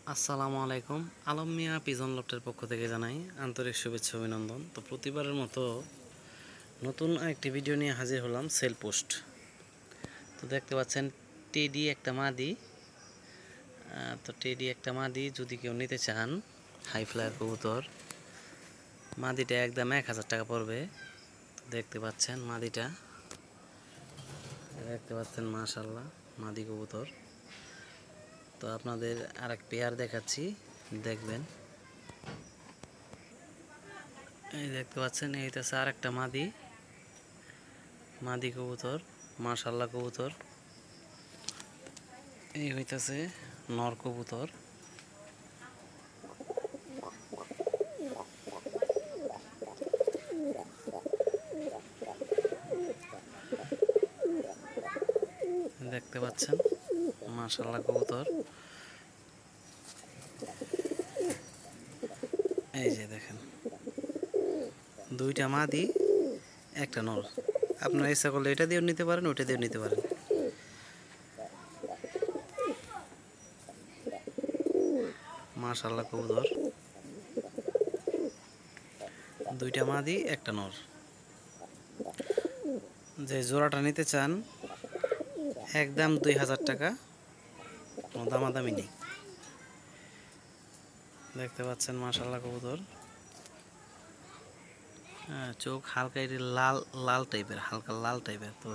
আসসালামু আলাইকুম। আলম মিয়া পিজন লফটের পক্ষ থেকে জানাই আন্তরিক শুভেচ্ছা অভিনন্দন। তো প্রতিবারের মতো নতুন আরেকটি ভিডিও নিয়ে হাজির হলাম, সেল পোস্ট। তো দেখতে পাচ্ছেন টেডি একটা মাদি। যদি কেউ নিতে চান, হাই ফ্লায়ার কবুতর, মাদিটা একদম 1000 টাকা পড়বে। তো দেখতে পাচ্ছেন মাদিটা, মাশাল্লাহ মাদি কবুতর। তো আপনাদের আরেক পেয়ার দেখাচ্ছি, দেখবেন। এই দেখতে পাচ্ছেন, এইটাছে আর একটা মাদি কবুতর, মাশাল্লাহ কবুতর। এই হইতাছে নর কবুতর। দেখতে পাচ্ছেন মাশাল্লাহ কবুতর। এই যে দেখেন, দুইটা মাদি একটা নর। আপনার ইচ্ছা করলে এটা দিয়েও নিতে পারেন, ওইটা দিয়েও নিতে পারেন। মাশাল্লাহ কবুতর, দুইটা মাদি একটা নর। যে জোড়াটা নিতে চান একদম 2000 টাকা, কোনো দামাদামি নেই। দেখতে পাচ্ছেন মাশাল্লাহ কবুতর। চোখ হালকা লাল লাল টাইপের, হালকা লাল টাইপের। তো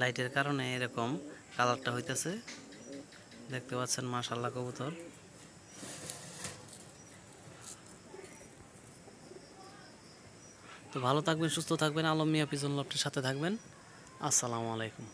লাইটের কারণে এরকম কালারটা হইতেছে। দেখতে পাচ্ছেন মাশাল্লাহ কবুতর। তো ভালো থাকবেন, সুস্থ থাকবেন, আলম মিয়া পিজন লফটের সাথে থাকবেন। আসসালামু আলাইকুম।